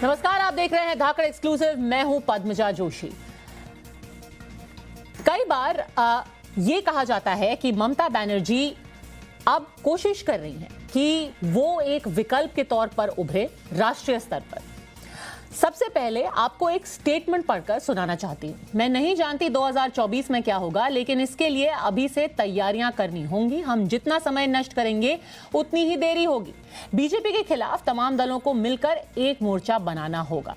नमस्कार, आप देख रहे हैं धाकड़ एक्सक्लूसिव। मैं हूं पद्मजा जोशी। कई बार ये कहा जाता है कि ममता बनर्जी अब कोशिश कर रही हैं कि वो एक विकल्प के तौर पर उभरे राष्ट्रीय स्तर पर। सबसे पहले आपको एक स्टेटमेंट पढ़कर सुनाना चाहती हूं। मैं नहीं जानती 2024 में क्या होगा, लेकिन इसके लिए अभी से तैयारियां करनी होंगी। हम जितना समय नष्ट करेंगे उतनी ही देरी होगी। बीजेपी के खिलाफ तमाम दलों को मिलकर एक मोर्चा बनाना होगा।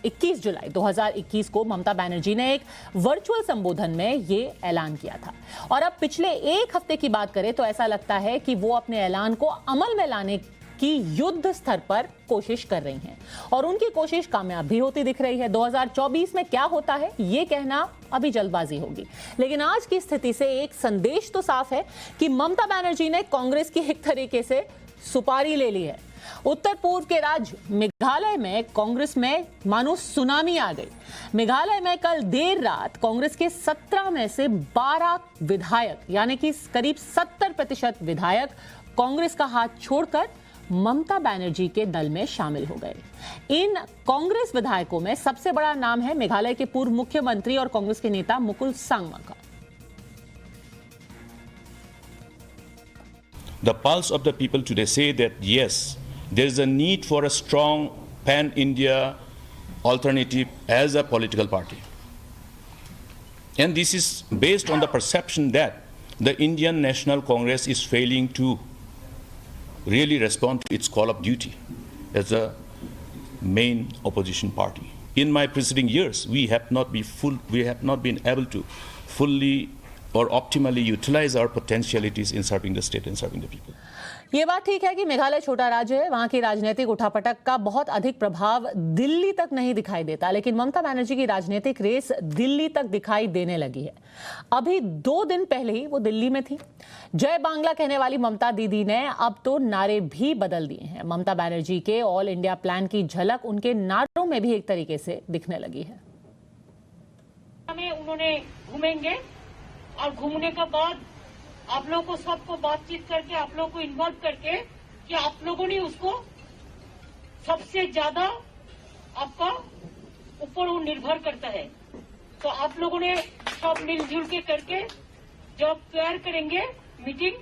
21 जुलाई 2021 को ममता बनर्जी ने एक वर्चुअल संबोधन में ये ऐलान किया था, और अब पिछले एक हफ्ते की बात करें तो ऐसा लगता है कि वो अपने ऐलान को अमल में लाने की युद्ध स्तर पर कोशिश कर रही हैं, और उनकी कोशिश कामयाब भी होती दिख रही है। 2024 में क्या होता है ये कहना अभी जल्दबाजी होगी, लेकिन आज की स्थिति से एक संदेश तो साफ है कि ममता बनर्जी ने कांग्रेस की एक तरीके से सुपारी ले ली है। उत्तर पूर्व के राज्य मेघालय में कांग्रेस में मानो सुनामी आ गई। मेघालय में कल देर रात कांग्रेस के 17 में से 12 विधायक, यानी कि करीब 70% विधायक कांग्रेस का हाथ छोड़कर ममता बनर्जी के दल में शामिल हो गए। इन कांग्रेस विधायकों में सबसे बड़ा नाम है मेघालय के पूर्व मुख्यमंत्री और कांग्रेस के नेता मुकुल सांगमा का। The pulse of the people today say that yes, there is a need for a strong pan-India alternative as a political party. And this is based on the perception that the Indian National Congress is failing to really respond to its call of duty as a main opposition party. In my preceding years, we have not been able to fully or optimally utilize our potentialities in serving the state and serving the people. ये बात ठीक है कि मेघालय छोटा राज्य है, वहां की राजनीतिक उठापटक का बहुत अधिक प्रभाव दिल्ली तक नहीं दिखाई देता, लेकिन ममता बनर्जी की राजनीतिक रेस दिल्ली तक दिखाई देने लगी है। अभी 2 दिन पहले ही वो दिल्ली में थी। जय बांग्ला कहने वाली ममता दीदी ने अब तो नारे भी बदल दिए हैं। ममता बनर्जी के ऑल इंडिया प्लान की झलक उनके नारों में भी एक तरीके से दिखने लगी है। उन्होंने घूमेंगे और घूमने के बाद आप लोगों को सबको बातचीत करके, आप लोगों को इन्वॉल्व करके कि आप लोगों ने उसको सबसे ज्यादा आपका ऊपर वो निर्भर करता है। तो आप लोगों ने सब मिलजुल के करके जब तैयार करेंगे मीटिंग,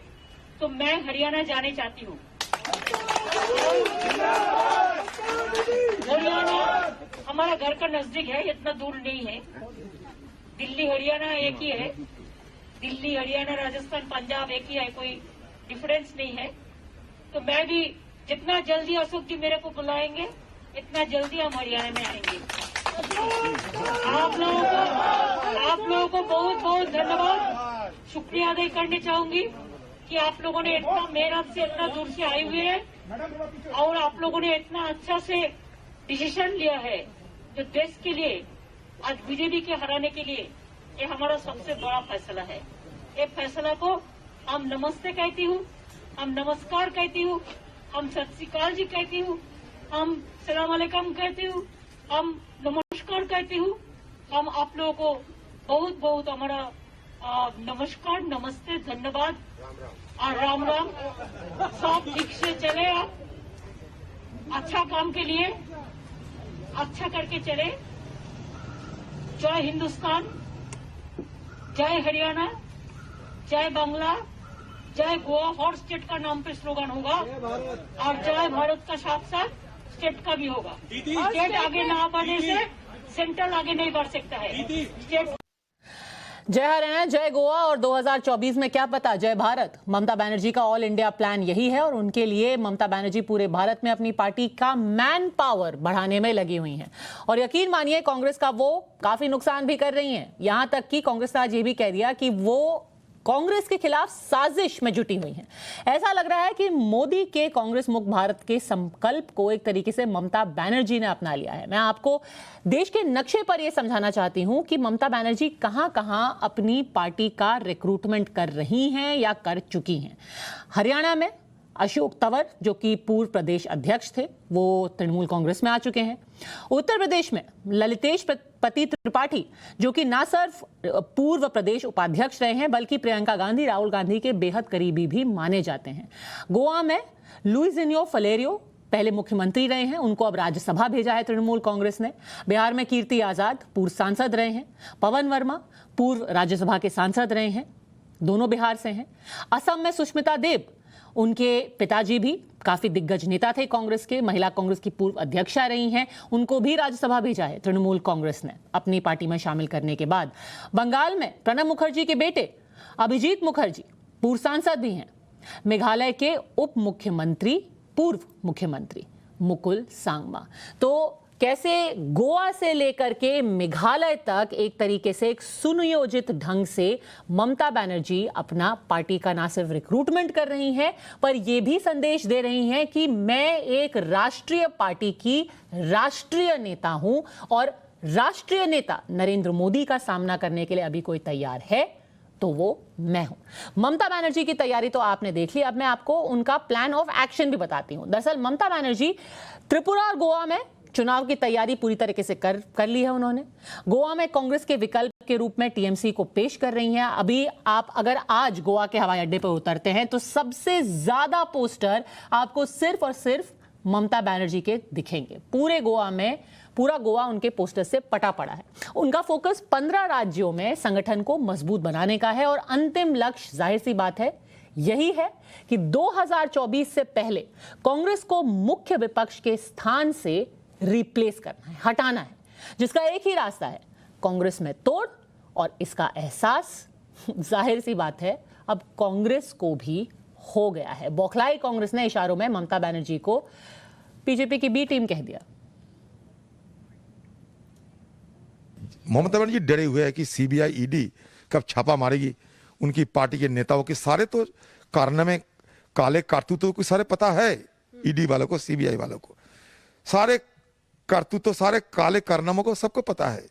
तो मैं हरियाणा जाने चाहती हूँ। हरियाणा हमारा घर का नजदीक है, इतना दूर नहीं है। दिल्ली हरियाणा एक ही है। दिल्ली हरियाणा राजस्थान पंजाब एक ही है, कोई डिफरेंस नहीं है। तो मैं भी जितना जल्दी अशोक जी मेरे को बुलाएंगे इतना जल्दी हम हरियाणा में आएंगे। आप लोगों को बहुत बहुत धन्यवाद, शुक्रिया अदा करने चाहूंगी कि आप लोगों ने इतना मेहनत से इतना दूर से आए हुए हैं और आप लोगों ने इतना अच्छा से डिसीजन लिया है जो देश के लिए, आज बीजेपी के हराने के लिए ये हमारा सबसे बड़ा फैसला है। ये फैसला को हम नमस्ते कहती हूँ, हम नमस्कार कहती हूँ, हम सत श्री अकाल जी कहती हूँ, हम सलाम अलैकुम कहती हूँ, हम नमस्कार कहती हूँ। हम आप लोगों को बहुत बहुत हमारा नमस्कार, नमस्ते, धन्यवाद और राम राम। सब ठीक से चले, आप अच्छा काम के लिए अच्छा करके चले। जय हिंदुस्तान, जय हरियाणा, जय बांग्ला, जय गोवा। हर स्टेट का नाम पे स्लोगन होगा और जय भारत का साथ साथ स्टेट का भी होगा। स्टेट आगे ना बढ़ने से सेंट्रल आगे नहीं बढ़ सकता है। स्टेट जय हरियाणा, जय गोवा और 2024 में क्या पता जय भारत। ममता बनर्जी का ऑल इंडिया प्लान यही है, और उनके लिए ममता बनर्जी पूरे भारत में अपनी पार्टी का मैन पावर बढ़ाने में लगी हुई हैं। और यकीन मानिए कांग्रेस का वो काफी नुकसान भी कर रही हैं। यहां तक कि कांग्रेस ने आज ये भी कह दिया कि वो कांग्रेस के खिलाफ साजिश में जुटी हुई हैं। ऐसा लग रहा है कि मोदी के कांग्रेस मुक्त भारत के संकल्प को एक तरीके से ममता बनर्जी ने अपना लिया है। मैं आपको देश के नक्शे पर यह समझाना चाहती हूं कि ममता बनर्जी कहां-कहां अपनी पार्टी का रिक्रूटमेंट कर रही हैं या कर चुकी हैं। हरियाणा में अशोक तंवर, जो कि पूर्व प्रदेश अध्यक्ष थे, वो तृणमूल कांग्रेस में आ चुके हैं। उत्तर प्रदेश में ललितेश पति त्रिपाठी, जो कि न सिर्फ पूर्व प्रदेश उपाध्यक्ष रहे हैं बल्कि प्रियंका गांधी, राहुल गांधी के बेहद करीबी भी माने जाते हैं। गोवा में लुइस इनियो फलेरियो पहले मुख्यमंत्री रहे हैं, उनको अब राज्यसभा भेजा है तृणमूल कांग्रेस ने। बिहार में कीर्ति आजाद पूर्व सांसद रहे हैं, पवन वर्मा पूर्व राज्यसभा के सांसद रहे हैं, दोनों बिहार से हैं। असम में सुष्मिता देव, उनके पिताजी भी काफी दिग्गज नेता थे कांग्रेस के, महिला कांग्रेस की पूर्व अध्यक्षा रही हैं, उनको भी राज्यसभा भेजा है तृणमूल कांग्रेस ने अपनी पार्टी में शामिल करने के बाद। बंगाल में प्रणब मुखर्जी के बेटे अभिजीत मुखर्जी पूर्व सांसद भी हैं। मेघालय के उप मुख्यमंत्री पूर्व मुख्यमंत्री मुकुल सांगमा। तो कैसे गोवा से लेकर के मेघालय तक एक तरीके से एक सुनियोजित ढंग से ममता बनर्जी अपना पार्टी का ना सिर्फ रिक्रूटमेंट कर रही हैं, पर यह भी संदेश दे रही हैं कि मैं एक राष्ट्रीय पार्टी की राष्ट्रीय नेता हूं और राष्ट्रीय नेता नरेंद्र मोदी का सामना करने के लिए अभी कोई तैयार है तो वो मैं हूं। ममता बनर्जी की तैयारी तो आपने देख ली, अब मैं आपको उनका प्लान ऑफ एक्शन भी बताती हूं। दरअसल ममता बनर्जी त्रिपुरा और गोवा में चुनाव की तैयारी पूरी तरीके से कर ली है उन्होंने। गोवा में कांग्रेस के विकल्प के रूप में टीएमसी को पेश कर रही हैं। अभी आप अगर आज गोवा के हवाई अड्डे पर उतरते हैं तो सबसे ज्यादा पोस्टर आपको सिर्फ और सिर्फ ममता बनर्जी के दिखेंगे। पूरे गोवा में पूरा गोवा उनके पोस्टर से पटा पड़ा है। उनका फोकस 15 राज्यों में संगठन को मजबूत बनाने का है और अंतिम लक्ष्य जाहिर सी बात है यही है कि 2024 से पहले कांग्रेस को मुख्य विपक्ष के स्थान से रिप्लेस करना है, हटाना है, जिसका एक ही रास्ता है, कांग्रेस में तोड़। और इसका एहसास जाहिर सी बात है अब कांग्रेस को भी हो गया है। बौखलाई कांग्रेस ने इशारों में ममता बनर्जी को बीजेपी की बी टीम कह दिया। ममता बनर्जी डरे हुए है कि सीबीआई ईडी कब छापा मारेगी। उनकी पार्टी के नेताओं के सारे तो कारनामे, काले कारतूतों को सारे पता है, ईडी वालों को, सीबीआई वालों को, सारे कारतूतों, सारे काले कारनामों को सबको पता है।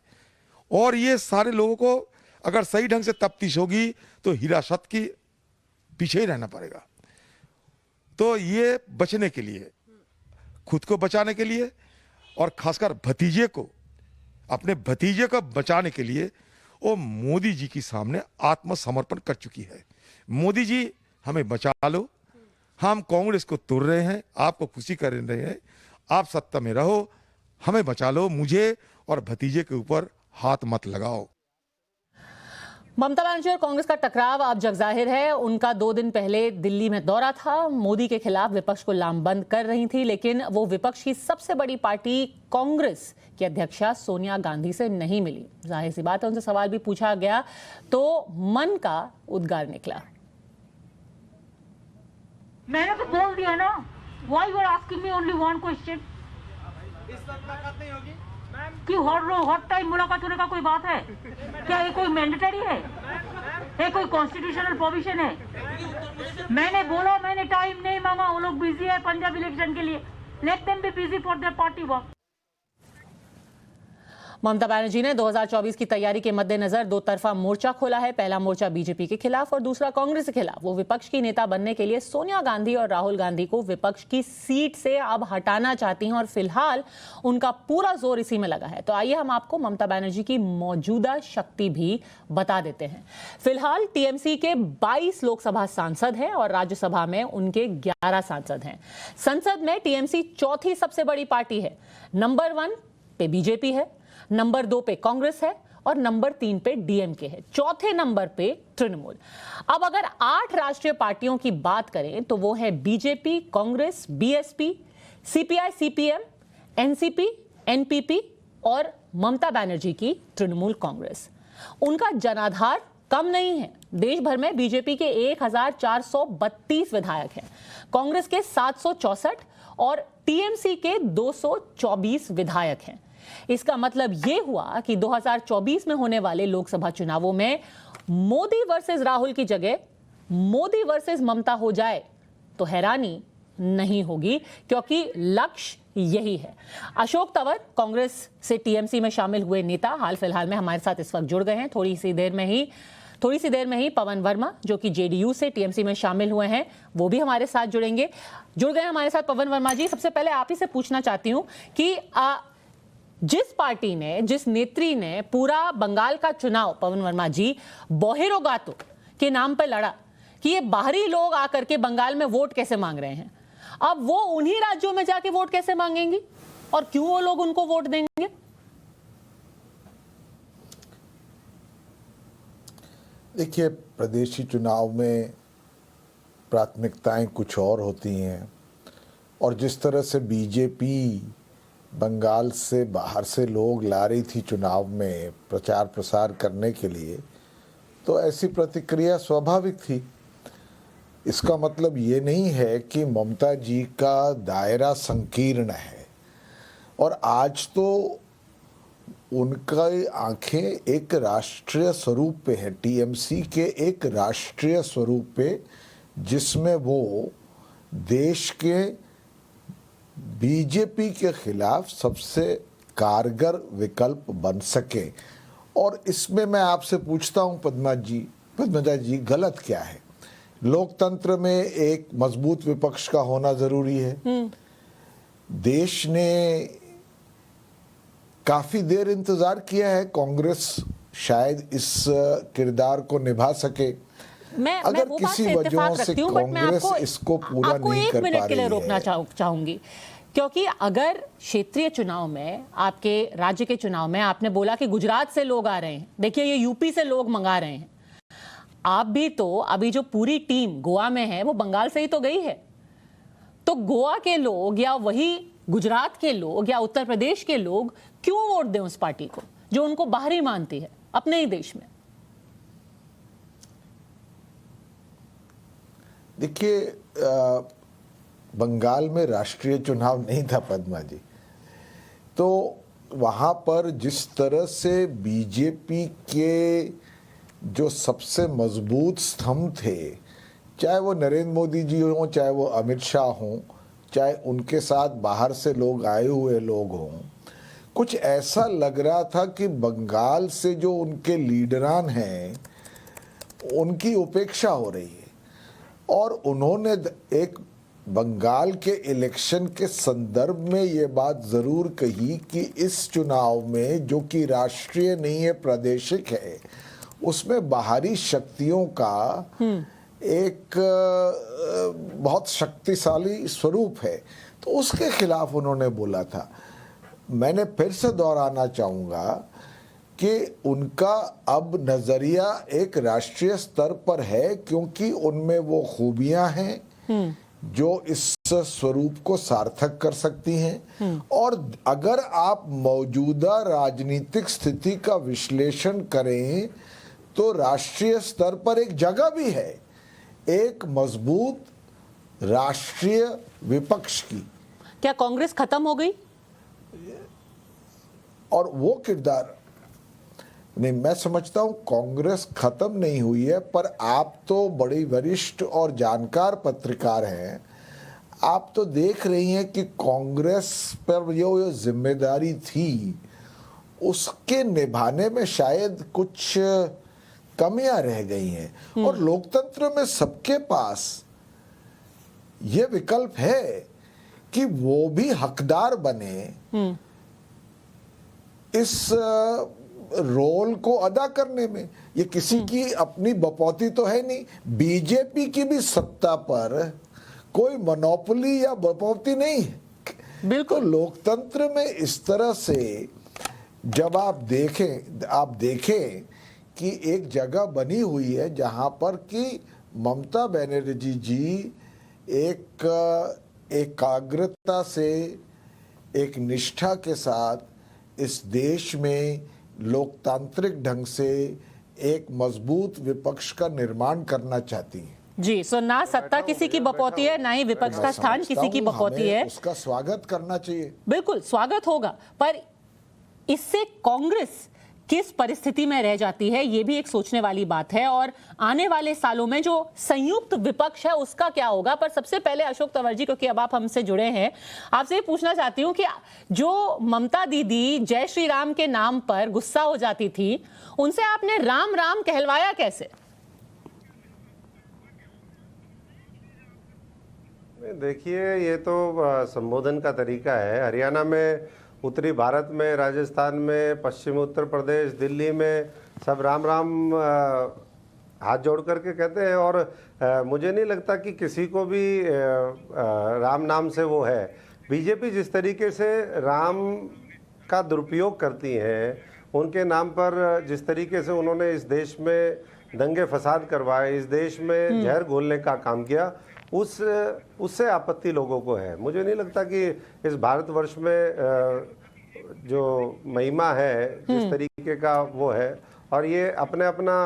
और ये सारे लोगों को अगर सही ढंग से तफ्तीश होगी तो हिरासत की पीछे ही रहना पड़ेगा। तो ये बचने के लिए, खुद को बचाने के लिए और खासकर भतीजे को, अपने भतीजे को बचाने के लिए वो मोदी जी के सामने आत्मसमर्पण कर चुकी है। मोदी जी हमें बचा लो, हम कांग्रेस को तोड़ रहे हैं, आपको खुशी कर रहे हैं, आप सत्ता में रहो, हमें बचा लो, मुझे और भतीजे के ऊपर हाथ मत लगाओ। ममता बनर्जी और कांग्रेस का टकराव अब जगजाहिर है। उनका 2 दिन पहले दिल्ली में दौरा था, मोदी के खिलाफ विपक्ष को लामबंद कर रही थी, लेकिन वो विपक्ष की सबसे बड़ी पार्टी कांग्रेस की अध्यक्षा सोनिया गांधी से नहीं मिली। जाहिर सी बात है उनसे सवाल भी पूछा गया तो मन का उद्गार निकला। मैंने तो बोल दिया ना, why you are asking me only one question. इस वक्त मुलाकात नहीं होगी कि हर टाइम मुलाकात होने का कोई बात है क्या? ये कोई मैंडेटरी है? ये कोई कॉन्स्टिट्यूशनल प्रोविजन है? मैंने बोला, मैंने टाइम नहीं मांगा, वो लोग बिजी है पंजाब इलेक्शन के लिए, let them be busy for their party work. Mamata Banerjee ने 2024 की तैयारी के मद्देनजर 2 तरफा मोर्चा खोला है। पहला मोर्चा बीजेपी के खिलाफ और दूसरा कांग्रेस के खिलाफ। वो विपक्ष की नेता बनने के लिए सोनिया गांधी और राहुल गांधी को विपक्ष की सीट से अब हटाना चाहती हैं और फिलहाल उनका पूरा जोर इसी में लगा है। तो आइए हम आपको ममता बनर्जी की मौजूदा शक्ति भी बता देते हैं। फिलहाल टीएमसी के 22 लोकसभा सांसद हैं और राज्यसभा में उनके 11 सांसद हैं। संसद में टीएमसी चौथी सबसे बड़ी पार्टी है। नंबर 1 पे बीजेपी है, नंबर 2 पे कांग्रेस है और नंबर 3 पे डीएमके है, चौथे नंबर पे तृणमूल। अब अगर 8 राष्ट्रीय पार्टियों की बात करें तो वो है BJP, Congress, BSP, CPI, CPM, NCP, NPP और ममता बनर्जी की तृणमूल कांग्रेस। उनका जनाधार कम नहीं है। देश भर में बीजेपी के 1432 विधायक हैं, कांग्रेस के 764 और टीएमसी के 224 विधायक हैं। इसका मतलब यह हुआ कि 2024 में होने वाले लोकसभा चुनावों में मोदी वर्सेस राहुल की जगह मोदी वर्सेस ममता हो जाए तो हैरानी नहीं होगी, क्योंकि लक्ष्य यही है। अशोक तंवर कांग्रेस से टीएमसी में शामिल हुए नेता हाल फिलहाल में हमारे साथ इस वक्त जुड़ गए हैं। थोड़ी सी देर में ही पवन वर्मा जो कि जेडीयू से टीएमसी में शामिल हुए हैं वो भी हमारे साथ जुड़ गए हमारे साथ। पवन वर्मा जी, सबसे पहले आप ही से पूछना चाहती हूं कि जिस पार्टी ने, जिस नेत्री ने पूरा बंगाल का चुनाव, पवन वर्मा जी, बोहेरोगातो के नाम पर लड़ा कि ये बाहरी लोग आकर के बंगाल में वोट कैसे मांग रहे हैं, अब वो उन्हीं राज्यों में जाके वोट कैसे मांगेंगी और क्यों वो लोग उनको वोट देंगे? देखिए, प्रदेशी चुनाव में प्राथमिकताएं कुछ और होती हैं और जिस तरह से बीजेपी बंगाल से बाहर से लोग ला रही थी चुनाव में प्रचार प्रसार करने के लिए, तो ऐसी प्रतिक्रिया स्वाभाविक थी। इसका मतलब ये नहीं है कि ममता जी का दायरा संकीर्ण है और आज तो उनका आंखें एक राष्ट्रीय स्वरूप पे है, टीएमसी के एक राष्ट्रीय स्वरूप पे, जिसमें वो देश के बीजेपी के खिलाफ सबसे कारगर विकल्प बन सके। और इसमें मैं आपसे पूछता हूं पद्मजा जी, गलत क्या है? लोकतंत्र में एक मजबूत विपक्ष का होना जरूरी है। देश ने काफी देर इंतजार किया है, कांग्रेस शायद इस किरदार को निभा सके। मैं अगर वो किसी बात से वजहों इत्तेफाक से रखती हूं, बट मैं कांग्रेस इसको पूरा आपको नहीं एक कर पा मिनट के लिए रही रोकना है। चाहूंगी, क्योंकि अगर क्षेत्रीय चुनाव में, आपके राज्य के चुनाव में आपने बोला कि गुजरात से लोग आ रहे हैं, देखिए ये यूपी से लोग मंगा रहे हैं, आप भी तो अभी जो पूरी टीम गोवा में है वो बंगाल से ही तो गई है। तो गोवा के लोग या वही गुजरात के लोग या उत्तर प्रदेश के लोग क्यों वोट दें उस पार्टी को जो उनको बाहरी मानती है अपने ही देश में? देखिए, बंगाल में राष्ट्रीय चुनाव नहीं था पद्मा जी, तो वहाँ पर जिस तरह से बीजेपी के जो सबसे मजबूत स्तंभ थे, चाहे वो नरेंद्र मोदी जी हों, चाहे वो अमित शाह हों, चाहे उनके साथ बाहर से लोग आए हुए लोग हों, कुछ ऐसा लग रहा था कि बंगाल से जो उनके लीडरान हैं उनकी उपेक्षा हो रही है। और उन्होंने एक बंगाल के इलेक्शन के संदर्भ में ये बात जरूर कही कि इस चुनाव में, जो कि राष्ट्रीय नहीं है प्रादेशिक है, उसमें बाहरी शक्तियों का एक बहुत शक्तिशाली स्वरूप है, तो उसके खिलाफ उन्होंने बोला था। मैंने फिर से दोहराना चाहूँगा कि उनका अब नज़रिया एक राष्ट्रीय स्तर पर है, क्योंकि उनमें वो खूबियां हैं जो इस स्वरूप को सार्थक कर सकती हैं। और अगर आप मौजूदा राजनीतिक स्थिति का विश्लेषण करें तो राष्ट्रीय स्तर पर एक जगह भी है एक मजबूत राष्ट्रीय विपक्ष की। क्या कांग्रेस खत्म हो गई? और वो किरदार नहीं, मैं समझता हूं कांग्रेस खत्म नहीं हुई है, पर आप तो बड़ी वरिष्ठ और जानकार पत्रकार हैं, आप तो देख रही हैं कि कांग्रेस पर जो जिम्मेदारी थी उसके निभाने में शायद कुछ कमियां रह गई हैं। और लोकतंत्र में सबके पास ये विकल्प है कि वो भी हकदार बने इस रोल को अदा करने में। ये किसी की अपनी बपौती तो है नहीं, बीजेपी की भी सत्ता पर कोई मोनोपोली या बपौती नहीं है। बिल्कुल, लोकतंत्र में इस तरह से जब आप देखें कि एक जगह बनी हुई है जहां पर कि ममता बनर्जी जी एक एकाग्रता से, एक निष्ठा के साथ इस देश में लोकतांत्रिक ढंग से एक मजबूत विपक्ष का निर्माण करना चाहती हैं। जी, सो ना सत्ता किसी की बपौती है, ना ही विपक्ष का स्थान किसी की बपौती है। उसका स्वागत करना चाहिए। बिल्कुल स्वागत होगा, पर इससे कांग्रेस किस परिस्थिति में रह जाती है, ये भी एक सोचने वाली बात है। और आने वाले सालों में जो संयुक्त विपक्ष है उसका क्या होगा। पर सबसे पहले अशोक तंवर जी, क्योंकि अब आप हमसे जुड़े हैं, आपसे ये पूछना चाहती हूँ कि जो ममता दीदी जय श्री राम के नाम पर गुस्सा हो जाती थी, उनसे आपने राम राम कहलवाया कैसे? देखिए, ये तो संबोधन का तरीका है। हरियाणा में, उत्तरी भारत में, राजस्थान में, पश्चिमी उत्तर प्रदेश, दिल्ली में सब राम राम हाथ जोड़ करके कहते हैं। और मुझे नहीं लगता कि किसी को भी राम नाम से वो है। बीजेपी जिस तरीके से राम का दुरुपयोग करती है, उनके नाम पर जिस तरीके से उन्होंने इस देश में दंगे फसाद करवाए, इस देश में जहर घोलने का काम किया, उससे आपत्ति लोगों को है। मुझे नहीं लगता कि इस भारतवर्ष में जो महिमा है, जिस तरीके का वो है, और ये अपने अपना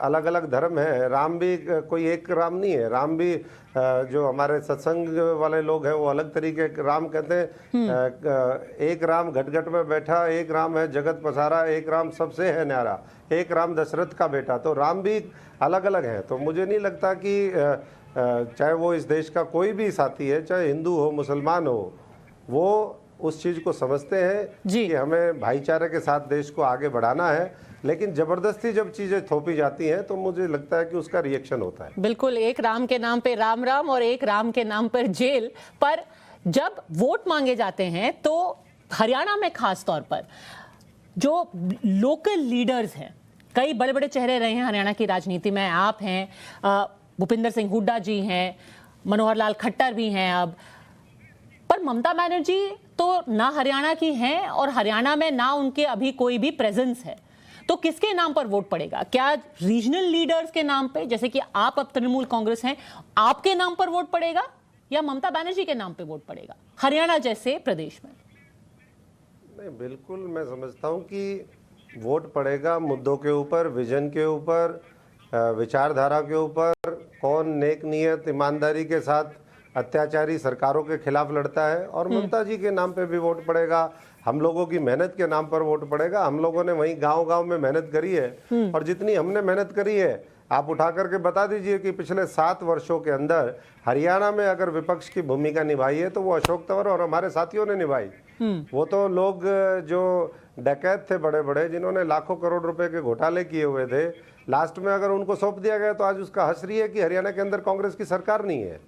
अलग अलग धर्म है। राम भी कोई एक राम नहीं है। राम भी जो हमारे सत्संग वाले लोग हैं वो अलग तरीके के राम कहते हैं। एक राम घट घट में बैठा, एक राम है जगत पसारा, एक राम सबसे है न्यारा, एक राम दशरथ का बेटा। तो राम भी अलग अलग हैं। तो मुझे नहीं लगता कि चाहे वो इस देश का कोई भी साथी है, चाहे हिंदू हो मुसलमान हो, वो उस चीज़ को समझते हैं कि हमें भाईचारे के साथ देश को आगे बढ़ाना है। लेकिन जबरदस्ती जब चीजें थोपी जाती हैं तो मुझे लगता है कि उसका रिएक्शन होता है। बिल्कुल, एक राम के नाम पे राम राम और एक राम के नाम पर जेल। पर जब वोट मांगे जाते हैं तो हरियाणा में खास तौर पर जो लोकल लीडर्स हैं, कई बड़े बड़े चेहरे रहे हैं हरियाणा की राजनीति में। आप हैं, भूपिंदर सिंह हुड्डा जी हैं, मनोहर लाल खट्टर भी हैं अब, पर ममता बनर्जी तो ना हरियाणा की हैं और हरियाणा में ना उनके अभी कोई भी प्रेजेंस है। तो किसके नाम पर वोट पड़ेगा? क्या रीजनल लीडर्स के नाम पे, जैसे कि आप अब तृणमूल कांग्रेस हैं, आपके नाम पर वोट पड़ेगा, या ममता बनर्जी के नाम पे वोट पड़ेगा हरियाणा जैसे प्रदेश में? नहीं, बिल्कुल मैं समझता हूं कि वोट पड़ेगा मुद्दों के ऊपर, विजन के ऊपर, विचारधारा के ऊपर। कौन नेक नियत ईमानदारी के साथ अत्याचारी सरकारों के खिलाफ लड़ता है, और ममता जी के नाम पे भी वोट पड़ेगा। हम लोगों की मेहनत के नाम पर वोट पड़ेगा। हम लोगों ने वहीं गांव-गांव में मेहनत करी है, और जितनी हमने मेहनत करी है, आप उठा करके बता दीजिए कि पिछले 7 वर्षों के अंदर हरियाणा में अगर विपक्ष की भूमिका निभाई है तो वो अशोक तंवर और हमारे साथियों ने निभाई। वो तो लोग जो डकैत थे बड़े बड़े, जिन्होंने लाखों करोड़ रुपए के घोटाले किए हुए थे, लास्ट में अगर उनको सौंप दिया गया तो आज उसका हंस रही है कि हरियाणा के अंदर कांग्रेस की सरकार नहीं है।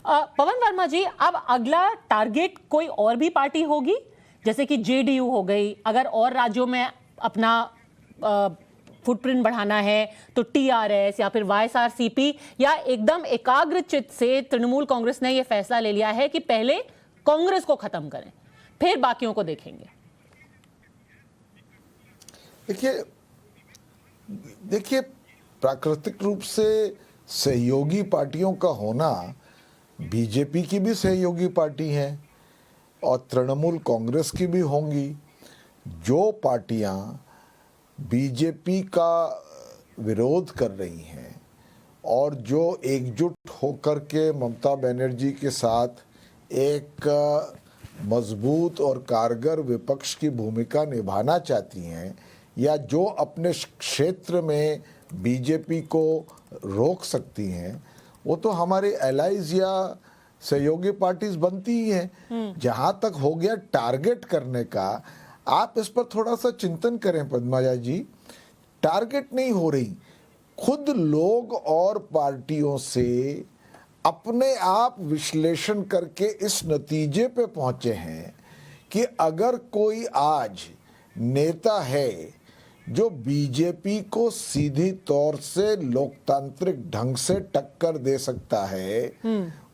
पवन वर्मा जी, अब अगला टारगेट कोई और भी पार्टी होगी, जैसे कि जेडीयू हो गई, अगर और राज्यों में अपना फुटप्रिंट बढ़ाना है तो टीआरएस या फिर वाईएसआरसीपी, या एकदम एकाग्र चित्त से तृणमूल कांग्रेस ने यह फैसला ले लिया है कि पहले कांग्रेस को खत्म करें, फिर बाकियों को देखेंगे? देखिए, प्राकृतिक रूप से सहयोगी पार्टियों का होना, बीजेपी की भी सहयोगी पार्टी है और तृणमूल कांग्रेस की भी होंगी। जो पार्टियां बीजेपी का विरोध कर रही हैं और जो एकजुट होकर के ममता बनर्जी के साथ एक मजबूत और कारगर विपक्ष की भूमिका निभाना चाहती हैं, या जो अपने क्षेत्र में बीजेपी को रोक सकती हैं, वो तो हमारे एलाइज या सहयोगी पार्टीज बनती ही हैं। जहां तक हो गया टारगेट करने का, आप इस पर थोड़ा सा चिंतन करें पद्माजा जी। टारगेट नहीं हो रही, खुद लोग और पार्टियों से अपने आप विश्लेषण करके इस नतीजे पे पहुंचे हैं कि अगर कोई आज नेता है जो बीजेपी को सीधी तौर से लोकतांत्रिक ढंग से टक्कर दे सकता है,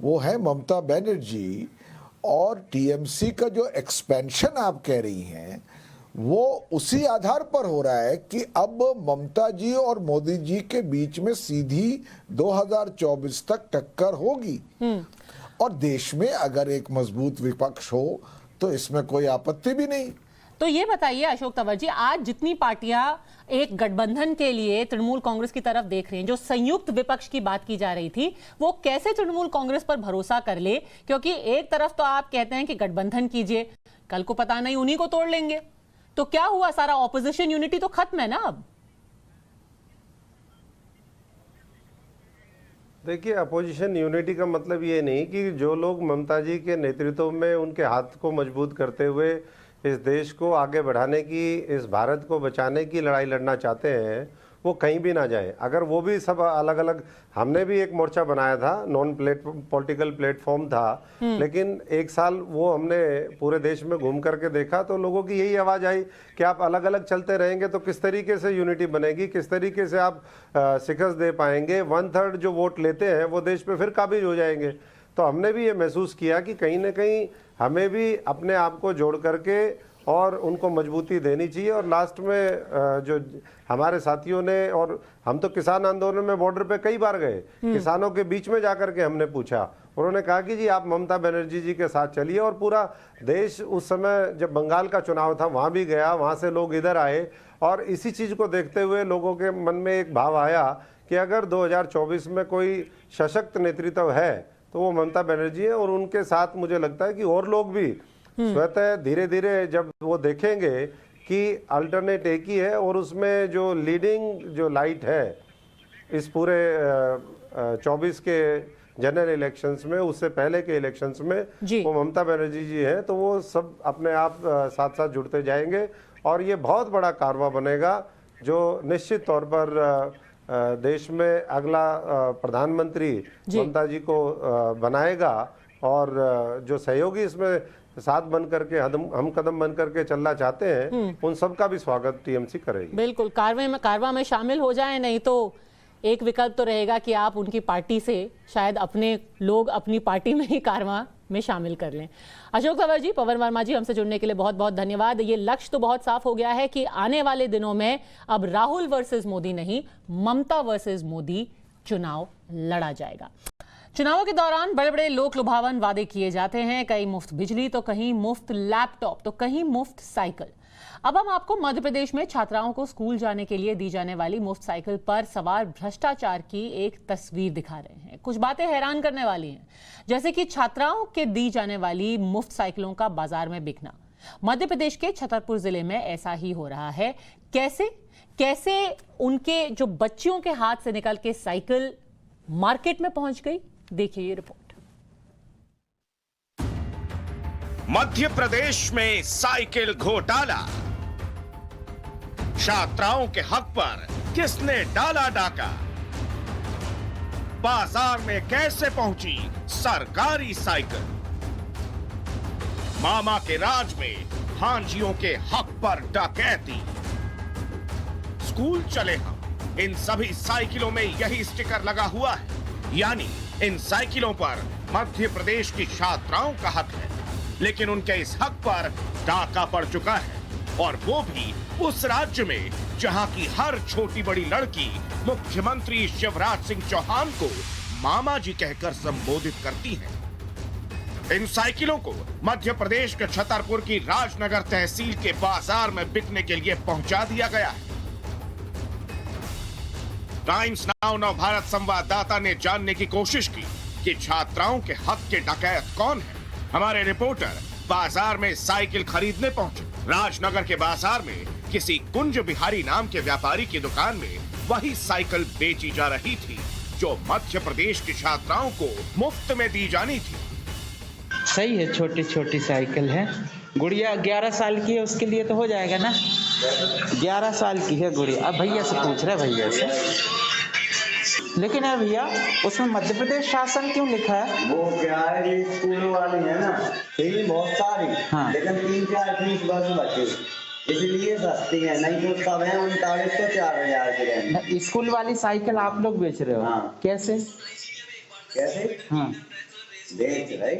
वो है ममता बनर्जी। और टीएमसी का जो एक्सपेंशन आप कह रही हैं, वो उसी आधार पर हो रहा है कि अब ममता जी और मोदी जी के बीच में सीधी 2024 तक टक्कर होगी। और देश में अगर एक मजबूत विपक्ष हो तो इसमें कोई आपत्ति भी नहीं। तो ये बताइए अशोक तंवर जी, आज जितनी पार्टियां एक गठबंधन के लिए तृणमूल कांग्रेस की तरफ देख रही हैं, जो संयुक्त विपक्ष की बात की जा रही थी, वो कैसे तृणमूल कांग्रेस पर भरोसा कर ले? क्योंकि एक तरफ तो आप कहते हैं कि गठबंधन कीजिए, कल को पता नहीं उन्हीं को तोड़ लेंगे, तो क्या हुआ? सारा ऑपोजिशन यूनिटी तो खत्म है ना अब। देखिए, अपोजिशन यूनिटी का मतलब ये नहीं कि जो लोग ममता जी के नेतृत्व में उनके हाथ को मजबूत करते हुए इस देश को आगे बढ़ाने की, इस भारत को बचाने की लड़ाई लड़ना चाहते हैं, वो कहीं भी ना जाए। अगर वो भी सब अलग अलग, हमने भी एक मोर्चा बनाया था, नॉन पॉलिटिकल प्लेटफॉर्म था, लेकिन एक साल वो हमने पूरे देश में घूम करके देखा तो लोगों की यही आवाज़ आई कि आप अलग अलग चलते रहेंगे तो किस तरीके से यूनिटी बनेगी, किस तरीके से आप शिकस्त दे पाएंगे, 1/3 जो वोट लेते हैं वो देश पे फिर काबिज हो जाएंगे। तो हमने भी ये महसूस किया कि कहीं ना कहीं हमें भी अपने आप को जोड़ करके और उनको मजबूती देनी चाहिए। और लास्ट में जो हमारे साथियों ने, और हम तो किसान आंदोलन में बॉर्डर पे कई बार गए, किसानों के बीच में जाकर के हमने पूछा, उन्होंने कहा कि जी आप ममता बनर्जी जी के साथ चलिए। और पूरा देश उस समय जब बंगाल का चुनाव था वहाँ भी गया, वहाँ से लोग इधर आए, और इसी चीज़ को देखते हुए लोगों के मन में एक भाव आया कि अगर 2024 में कोई सशक्त नेतृत्व है तो वो ममता बनर्जी है। और उनके साथ मुझे लगता है कि और लोग भी स्वतः धीरे धीरे जब वो देखेंगे कि अल्टरनेट एक ही है, और उसमें जो लीडिंग जो लाइट है इस पूरे 24 के जनरल इलेक्शंस में, उससे पहले के इलेक्शंस में वो ममता बनर्जी जी हैं, तो वो सब अपने आप साथ साथ जुड़ते जाएंगे और ये बहुत बड़ा कारवां बनेगा जो निश्चित तौर पर देश में अगला प्रधानमंत्री ममता जी को बनाएगा। और जो सहयोगी इसमें साथ बन करके हम कदम बन करके चलना चाहते हैं, उन सब का भी स्वागत टीएमसी करेगी। बिल्कुल, कारवां में शामिल हो जाएं, नहीं तो एक विकल्प तो रहेगा कि आप उनकी पार्टी से शायद अपने लोग अपनी पार्टी में ही कारवां में शामिल कर लें। अशोक तंवर जी, पवन वर्मा जी, हमसे जुड़ने के लिए बहुत बहुत धन्यवाद। ये लक्ष्य तो बहुत साफ हो गया है कि आने वाले दिनों में अब राहुल वर्सेस मोदी नहीं, ममता वर्सेस मोदी चुनाव लड़ा जाएगा। चुनावों के दौरान बड़े बड़े लोक लुभावन वादे किए जाते हैं, कहीं मुफ्त बिजली तो कहीं मुफ्त लैपटॉप तो कहीं मुफ्त साइकिल। अब हम आपको मध्य प्रदेश में छात्राओं को स्कूल जाने के लिए दी जाने वाली मुफ्त साइकिल पर सवार भ्रष्टाचार की एक तस्वीर दिखा रहे हैं। कुछ बातें हैरान करने वाली हैं, जैसे कि छात्राओं के दी जाने वाली मुफ्त साइकिलों का बाजार में बिकना। मध्य प्रदेश के छतरपुर जिले में ऐसा ही हो रहा है। कैसे उनके जो बच्चियों के हाथ से निकल के साइकिल मार्केट में पहुंच गई, देखिए ये रिपोर्ट। मध्य प्रदेश में साइकिल घोटाला, छात्राओं के हक पर किसने डाला डाका, बाजार में कैसे पहुंची सरकारी साइकिल, मामा के राज में हांजियों के हक पर डकैती। स्कूल चले हम, इन सभी साइकिलों में यही स्टिकर लगा हुआ है, यानी इन साइकिलों पर मध्य प्रदेश की छात्राओं का हक है, लेकिन उनके इस हक पर डाका पड़ चुका है, और वो भी उस राज्य में जहां की हर छोटी बड़ी लड़की मुख्यमंत्री शिवराज सिंह चौहान को मामा जी कहकर संबोधित करती है। इन साइकिलों को मध्य प्रदेश के छतरपुर की राजनगर तहसील के बाजार में बिकने के लिए पहुंचा दिया गया है। टाइम्स नाउ नव भारत संवाददाता ने जानने की कोशिश की कि छात्राओं के हक के डकैत कौन है। हमारे रिपोर्टर बाजार में साइकिल खरीदने पहुंचे। राजनगर के बाजार में किसी कुंज बिहारी नाम के व्यापारी की दुकान में वही साइकिल बेची जा रही थी जो मध्य प्रदेश की छात्राओं को मुफ्त में दी जानी थी। सही है, छोटी छोटी साइकिल है। गुड़िया 11 साल की है, उसके लिए तो हो जाएगा ना। 11 साल की है गुड़िया। अब भैया से पूछ रहे, भैया से। लेकिन है भैया, उसमें मध्य प्रदेश शासन क्यों लिखा है? वो क्या है, ये स्कूल वाली है ना, फीस बहुत सारी, हाँ। लेकिन 3-4 फीस बस बचे, इसलिए सस्ती है, नहीं तो सब है 39 तो 4000 के रहेंगे। स्कूल वाली साइकिल आप लोग बेच रहे हो? हाँ। कैसे? हाँ, बेच रहे।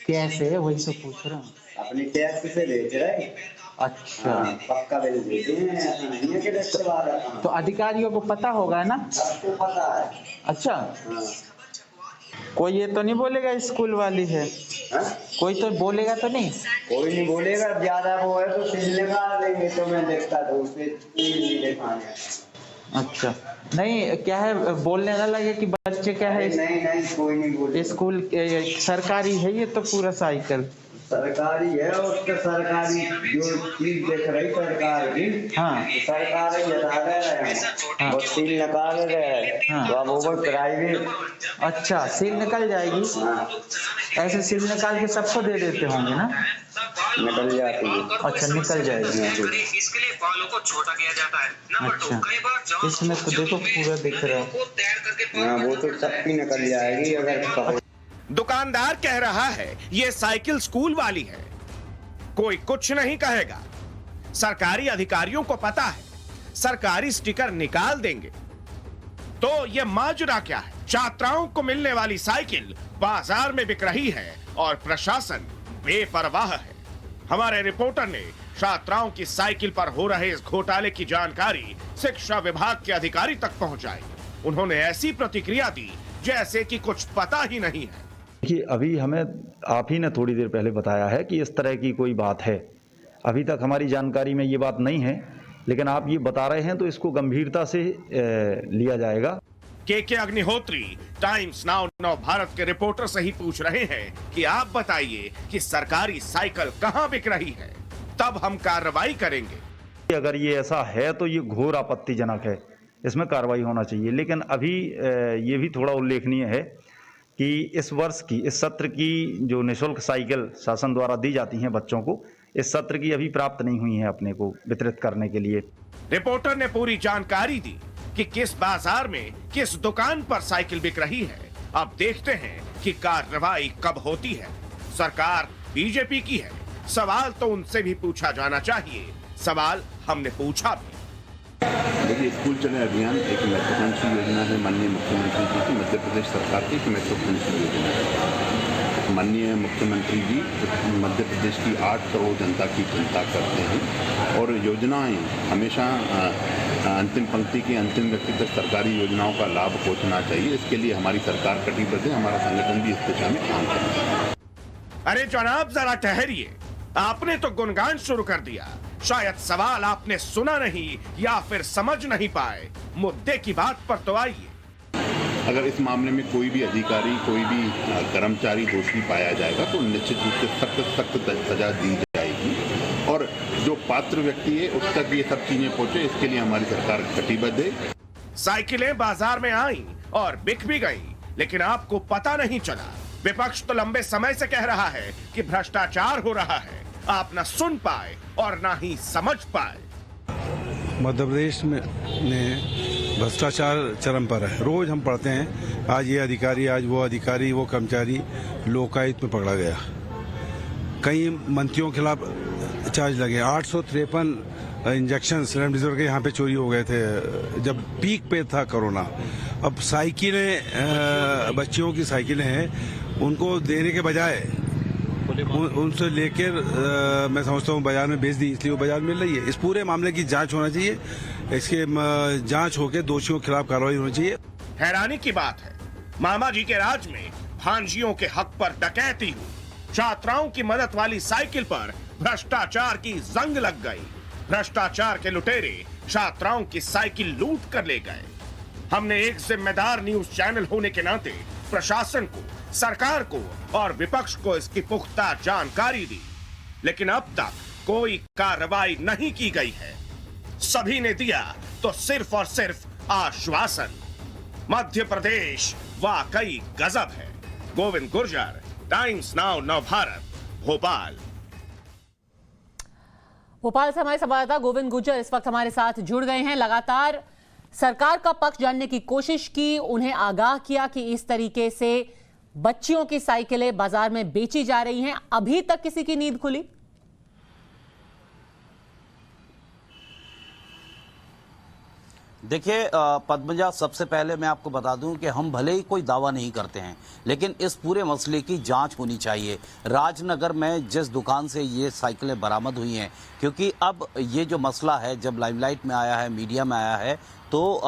कैसे, वही तो पूछ रहा हूँ। अपनी टैक्स से बेच रहे। अच्छा। हाँ, पक्का बिल देते हैं, ऐसा नहीं है कि रिश्तेदार है। तो अधिकारियों को पता होगा ना? सबको पता है। अच्छा। हाँ। कोई ये तो नहीं बोलेगा स्कूल वाली है? हाँ? कोई तो बोलेगा तो नहीं? कोई नहीं बोलेगा, ज्यादा वो है तो सील निकाल देंगे, तो मैं देखता तो उसे नहीं दिखाने। अच्छा, नहीं क्या है, बोलने ना लगे कि बच्चे क्या है। नहीं कोई नहीं बोले। स्कूल सरकारी है ये तो पूरा साइकिल? सरकारी है, और उसका सरकारी जो चीज देख रही सरकार की, हाँ, तो सरकार ही बता रहे हैं, वो सील निकाल रहे हैं, हाँ। तो अब वो प्राइवेट। अच्छा, सील निकल जाएगी? हाँ। ऐसे सील निकाल के सबको दे देते होंगे ना? निकल जाती है। अच्छा, निकल जाएगी। बालों को छोटा किया जाता है। नंबर 2, कई बार इसमें तो देखो पूरा दिख रहा है। को तैर करके हाँ, वो तो चप्पी निकल जाएगी अगर कहो। दुकानदार कह रहा है ये साइकिल स्कूल वाली है, कोई कुछ नहीं कहेगा। सरकारी अधिकारियों को पता है सरकारी स्टिकर निकाल देंगे। तो ये माजरा क्या है? छात्राओं को मिलने वाली साइकिल बाजार में बिक रही है और प्रशासन बेपरवाह है। हमारे रिपोर्टर ने छात्राओं की साइकिल पर हो रहे इस घोटाले की जानकारी शिक्षा विभाग के अधिकारी तक पहुंचाई। उन्होंने ऐसी प्रतिक्रिया दी जैसे कि कुछ पता ही नहीं है। कि अभी हमें आप ही ने थोड़ी देर पहले बताया है कि इस तरह की कोई बात है। अभी तक हमारी जानकारी में ये बात नहीं है, लेकिन आप ये बता रहे हैं तो इसको गंभीरता से लिया जाएगा। के अग्निहोत्री टाइम्स नाउ नव भारत के रिपोर्टर से ही पूछ रहे हैं कि आप बताइए कि सरकारी साइकिल कहां बिक रही है, तब हम कार्रवाई करेंगे। अगर ये ऐसा है तो ये घोर आपत्तिजनक है, इसमें कार्रवाई होना चाहिए। लेकिन अभी ये भी थोड़ा उल्लेखनीय है कि इस वर्ष की, इस सत्र की जो निःशुल्क साइकिल शासन द्वारा दी जाती हैं बच्चों को, इस सत्र की अभी प्राप्त नहीं हुई है अपने को वितरित करने के लिए। रिपोर्टर ने पूरी जानकारी दी कि किस बाजार में किस दुकान पर साइकिल बिक रही है। अब देखते हैं कि कार्रवाई कब होती है। सरकार बीजेपी की है, सवाल तो उनसे भी पूछा जाना चाहिए। सवाल हमने पूछा भी। देखिए, स्कूल चले अभियान एक महत्वाकांक्षी योजना है माननीय मुख्यमंत्री जी की, मध्य प्रदेश सरकार की एक महत्वाकांक्षी योजना है। माननीय मुख्यमंत्री जी मध्य प्रदेश की 8 करोड़ जनता की चिंता करते हैं और योजनाएं हमेशा अंतिम पंक्ति के अंतिम व्यक्ति तक सरकारी योजनाओं का लाभ पहुंचना चाहिए। इसके लिए हमारी सरकार कटिबद्ध है, हमारा संगठन भी इस दिशा में काम कर रहा है। अरे जनाब जरा ठहरिए, आपने तो गुणगान शुरू कर दिया। शायद सवाल आपने सुना नहीं या फिर समझ नहीं पाए। मुद्दे की बात पर तो आइए। अगर इस मामले में कोई भी अधिकारी, कोई भी कर्मचारी दोषी पाया जाएगा तो निश्चित रूप से सख्त सजा दी जाएगी और जो पात्र व्यक्ति है उस तक ये सब चीजें पहुंचे, इसके लिए हमारी सरकार कटिबद्ध है। साइकिलें बाजार में आई और बिक भी गई, लेकिन आपको पता नहीं चला। विपक्ष तो लंबे समय से कह रहा है कि भ्रष्टाचार हो रहा है। आप न सुन पाए और न ही समझ पाए। मध्य प्रदेश में भ्रष्टाचार चरम पर है। रोज हम पढ़ते हैं, आज ये अधिकारी, आज वो अधिकारी, वो कर्मचारी लोकायुक्त में पकड़ा गया। कई मंत्रियों के खिलाफ चार्ज लगे। 853 इंजेक्शन रेमडेसिविर के यहाँ पे चोरी हो गए थे जब पीक पे था कोरोना। अब साइकिलें, बच्चियों की साइकिलें हैं, उनको देने के बजाय उनसे लेकर मैं समझता हूँ बाजार में बेच दी, इसलिए वो बाजार में मिल रही है। इस पूरे मामले की जांच होना चाहिए, इसके जांच होकर दोषियों के खिलाफ कार्रवाई होनी चाहिए। हैरानी की बात है, मामा जी के राज में भांजियों के हक पर डकैती हुई। छात्राओं की मदद वाली साइकिल पर भ्रष्टाचार की जंग लग गई। भ्रष्टाचार के लुटेरे छात्राओं की साइकिल लूट कर ले गए। हमने एक जिम्मेदार न्यूज चैनल होने के नाते प्रशासन को, सरकार को और विपक्ष को इसकी पुख्ता जानकारी दी, लेकिन अब तक कोई कार्रवाई नहीं की गई है। सभी ने दिया तो सिर्फ और सिर्फ आश्वासन। मध्य प्रदेश वाकई गजब है। गोविंद गुर्जर, टाइम्स नाउ नव भारत, भोपाल। भोपाल से हमारे संवाददाता गोविंद गुर्जर इस वक्त हमारे साथ जुड़ गए हैं। लगातार सरकार का पक्ष जानने की कोशिश की, उन्हें आगाह किया कि इस तरीके से बच्चियों की साइकिलें बाजार में बेची जा रही हैं। अभी तक किसी की नींद खुली? देखिए पद्मजा, सबसे पहले मैं आपको बता दूं कि हम भले ही कोई दावा नहीं करते हैं, लेकिन इस पूरे मसले की जांच होनी चाहिए। राजनगर में जिस दुकान से ये साइकिलें बरामद हुई हैं, क्योंकि अब ये जो मसला है जब लाइमलाइट में आया है, मीडिया में आया है, तो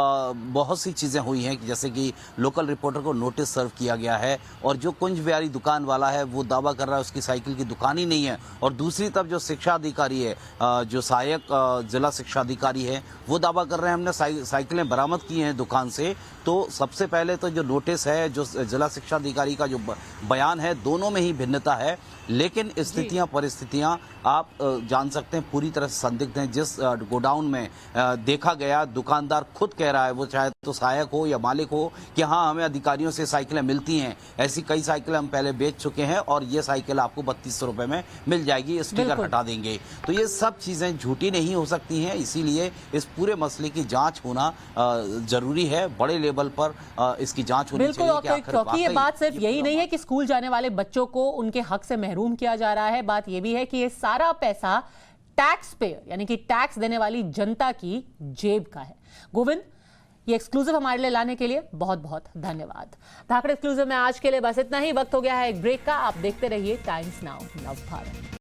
बहुत सी चीज़ें हुई हैं, जैसे कि लोकल रिपोर्टर को नोटिस सर्व किया गया है और जो कुंज बिहारी दुकान वाला है वो दावा कर रहा है उसकी साइकिल की दुकान ही नहीं है, और दूसरी तरफ जो शिक्षा अधिकारी है, जो सहायक जिला शिक्षा अधिकारी है, वो दावा कर रहे हैं हमने साइकिलें बरामद की हैं दुकान से। तो सबसे पहले तो जो नोटिस है, जो जिला शिक्षा अधिकारी का जो बयान है, दोनों में ही भिन्नता है, लेकिन स्थितियां परिस्थितियां आप जान सकते हैं पूरी तरह से संदिग्ध हैं। जिस गोडाउन में देखा गया, दुकानदार खुद कह रहा है, वो चाहे तो सहायक हो या मालिक हो, कि हाँ हमें अधिकारियों से साइकिलें मिलती हैं, ऐसी कई साइकिलें हम पहले बेच चुके हैं और ये साइकिल आपको 3200 रुपए में मिल जाएगी, स्टिकर हटा देंगे। तो ये सब चीजें झूठी नहीं हो सकती हैं, इसीलिए इस पूरे मसले की जांच होना जरूरी है, बड़े लेवल पर इसकी जांच होनी चाहिए। बिल्कुल, क्योंकि ये बात सिर्फ यही नहीं है कि स्कूल जाने वाले बच्चों को उनके हक से महरूम किया जा रहा है, बात यह भी है कि ये सारा पैसा टैक्स पेयर यानी कि टैक्स देने वाली जनता की जेब का है। गोविंद, ये एक्सक्लूसिव हमारे लिए लाने के लिए बहुत बहुत धन्यवाद। धाकड़ एक्सक्लूसिव में आज के लिए बस इतना ही। वक्त हो गया है एक ब्रेक का। आप देखते रहिए टाइम्स नाउ नव भारत।